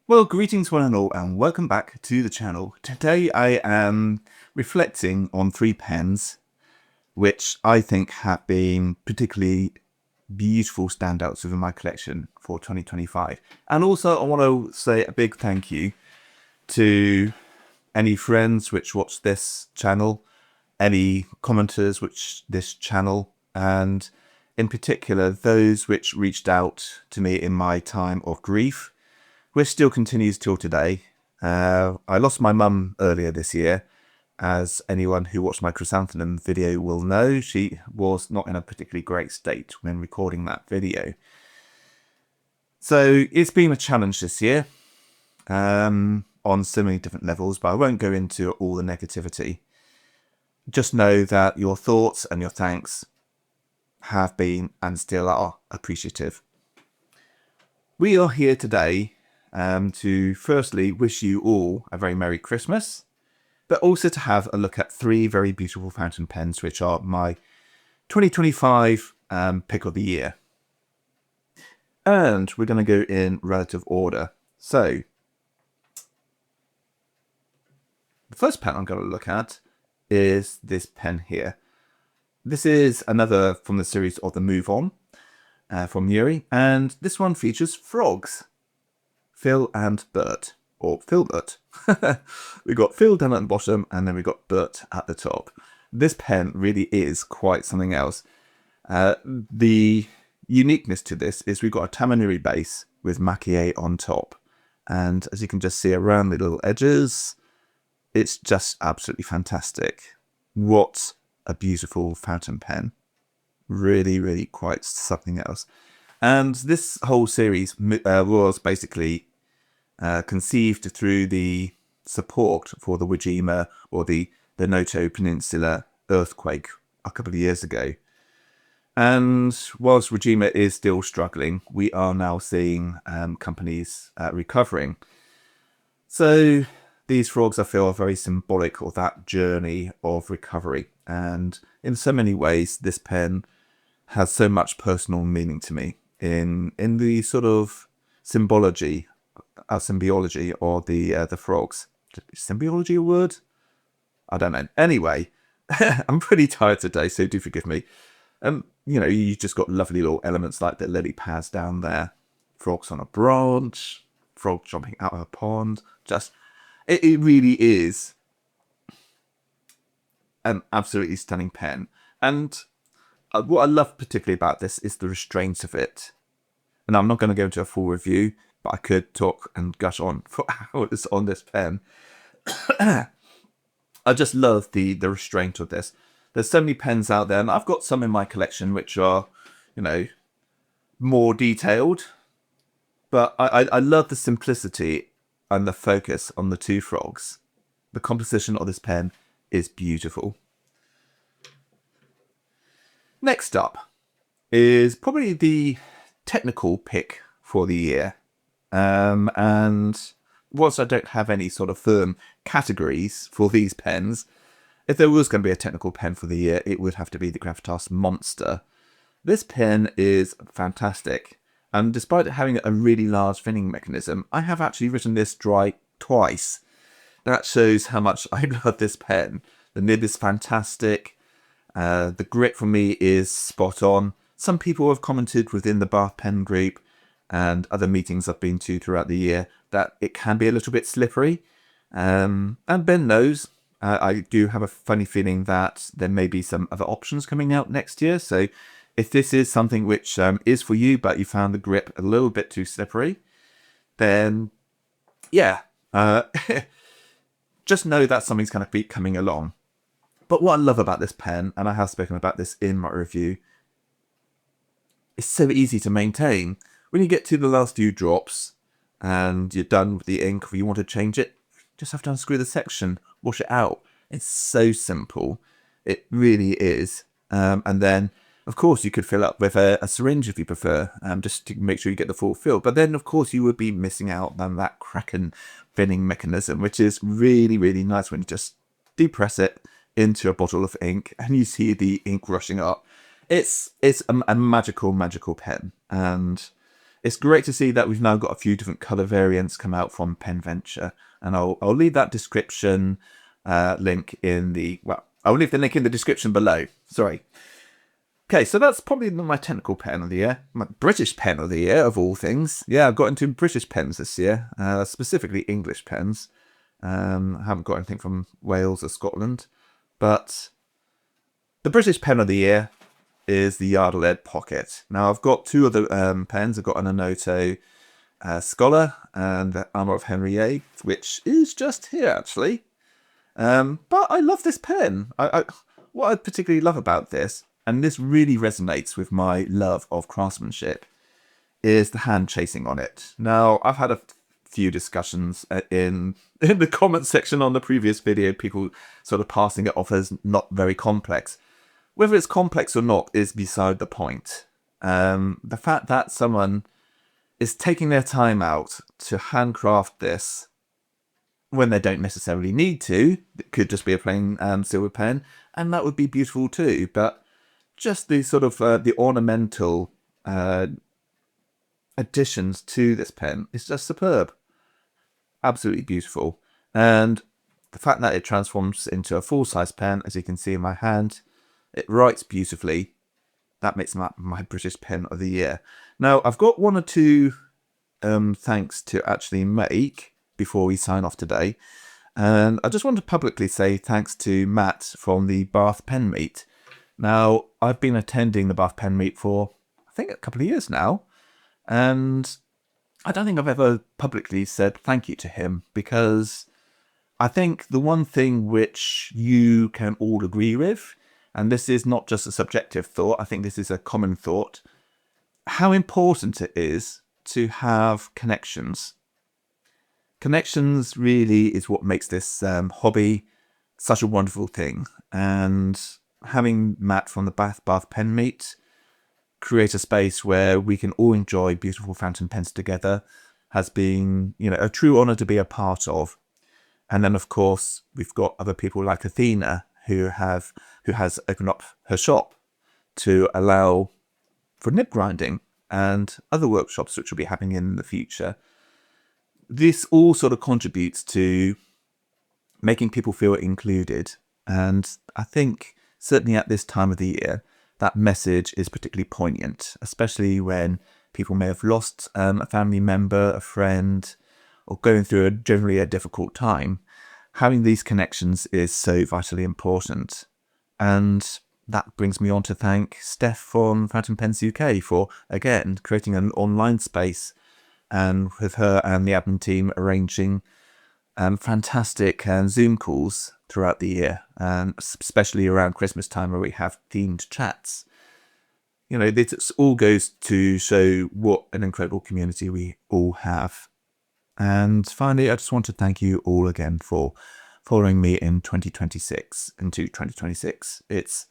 Well, greetings one and all, and welcome back to the channel. Today I am reflecting on three pens, which I think have been particularly beautiful standouts within my collection for 2025. And also I want to say a big thank you to any friends which watch this channel, any commenters which this channel, and in particular those which reached out to me in my time of grief, which still continues till today. I lost my mum earlier this year. As anyone who watched my chrysanthemum video will know, she was not in a particularly great state when recording that video. So it's been a challenge this year on so many different levels, but I won't go into all the negativity. Just know that your thoughts and your thanks have been and still are appreciative. We are here today to firstly wish you all a very Merry Christmas, but also to have a look at three very beautiful fountain pens, which are my 2025 pick of the year. And we're going to go in relative order. So, the first pen I'm going to look at is this pen here. This is another from the series of the Move On from Yuri, and this one features frogs. Phil and Bert, or Philbert. We've got Phil down at the bottom, and then we've got Bert at the top. This pen really is quite something else. The uniqueness to this is we've got a Tamenuri base with Nakaya on top. And as you can just see around the little edges, it's just absolutely fantastic. What a beautiful fountain pen. Really, really quite something else. And this whole series was basically conceived through the support for the Wajima or the Noto Peninsula earthquake a couple of years ago. And whilst Wajima is still struggling, we are now seeing companies recovering. So these frogs, I feel, are very symbolic of that journey of recovery. And in so many ways, this pen has so much personal meaning to me in the sort of symbiology or the frogs. Is symbiology a word? I don't know. Anyway, I'm pretty tired today, so do forgive me. You just got lovely little elements like the lily pads down there, frogs on a branch, frog jumping out of a pond. Just, it really is an absolutely stunning pen. And what I love particularly about this is the restraints of it. And I'm not going to go into a full review, but I could talk and gush on for hours on this pen. I just love the restraint of this. There's so many pens out there, and I've got some in my collection which are, more detailed. But I love the simplicity and the focus on the two frogs. The composition of this pen is beautiful. Next up is probably the technical pick for the year. And whilst I don't have any sort of firm categories for these pens, if there was going to be a technical pen for the year, it would have to be the Gravitas Monster. This pen is fantastic, and despite it having a really large finning mechanism, I have actually written this dry twice. That shows how much I love this pen. The nib is fantastic. The grip for me is spot on. Some people have commented within the Bath Pen group and other meetings I've been to throughout the year that it can be a little bit slippery. And Ben knows. I do have a funny feeling that there may be some other options coming out next year. So if this is something which is for you, but you found the grip a little bit too slippery, then yeah, just know that something's going to be coming along. But what I love about this pen, and I have spoken about this in my review, it's so easy to maintain. When you get to the last few drops and you're done with the ink, or you want to change it, just have to unscrew the section, wash it out. It's so simple. It really is. And then, of course, you could fill up with a syringe if you prefer, just to make sure you get the full fill. But then, of course, you would be missing out on that Kraken finning mechanism, which is really, really nice when you just depress it into a bottle of ink and you see the ink rushing up. It's a magical pen, and it's great to see that we've now got a few different color variants come out from Penventure, and I'll leave that description link in the, well, I'll leave the link in the description below. Sorry. Okay, so that's probably my technical pen of the year. My British pen of the year, of all things. Yeah, I've got into British pens this year, specifically English pens. I haven't got anything from Wales or Scotland. But the British pen of the year is the Yardley Lead Pocket. Now, I've got two other pens. I've got an Anoto Scholar and the Armour of Henry VIII, which is just here, actually. But I love this pen. What I particularly love about this, and this really resonates with my love of craftsmanship, is the hand chasing on it. Now, I've had a few discussions in the comment section on the previous video, people sort of passing it off as not very complex. Whether it's complex or not is beside the point. The fact that someone is taking their time out to handcraft this when they don't necessarily need to, it could just be a plain silver pen, and that would be beautiful too, but just the sort of the ornamental additions to this pen is just superb. Absolutely beautiful. And the fact that it transforms into a full-size pen, as you can see in my hand, it writes beautifully. That makes my British pen of the year. Now, I've got one or two thanks to actually make before we sign off today. And I just want to publicly say thanks to Matt from the Bath Pen Meet. Now, I've been attending the Bath Pen Meet for, I think, a couple of years now. And I don't think I've ever publicly said thank you to him, because I think the one thing which you can all agree with, and this is not just a subjective thought, I think this is a common thought, how important it is to have connections. Connections really is what makes this hobby such a wonderful thing. And having Matt from the Bath Pen Meet create a space where we can all enjoy beautiful fountain pens together has been, a true honour to be a part of. And then, of course, we've got other people like Athena who has opened up her shop to allow for nib grinding and other workshops which will be happening in the future. This all sort of contributes to making people feel included. And I think certainly at this time of the year, that message is particularly poignant, especially when people may have lost a family member, a friend, or going through generally a difficult time. Having these connections is so vitally important. And that brings me on to thank Steph from Fountain Pens UK for, again, creating an online space, and with her and the admin team arranging fantastic Zoom calls throughout the year, and especially around Christmas time where we have themed chats. This all goes to show what an incredible community we all have. And finally, I just want to thank you all again for following me in 2026 into 2026. It's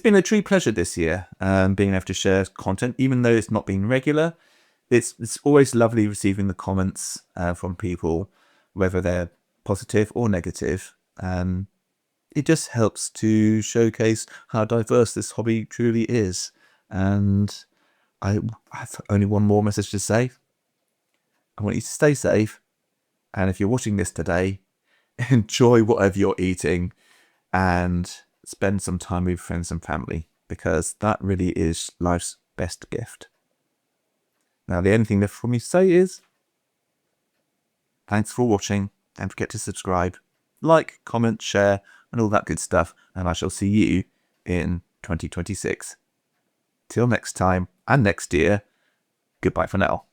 been a true pleasure this year, being able to share content, even though it's not been regular. It's always lovely receiving the comments from people, whether they're positive or negative. It just helps to showcase how diverse this hobby truly is. And I have only one more message to say. I want you to stay safe. And if you're watching this today, enjoy whatever you're eating and spend some time with friends and family, because that really is life's best gift. Now, the only thing left for me to say is thanks for watching. Don't forget to subscribe, like, comment, share, and all that good stuff. And I shall see you in 2026. Till next time and next year, goodbye for now.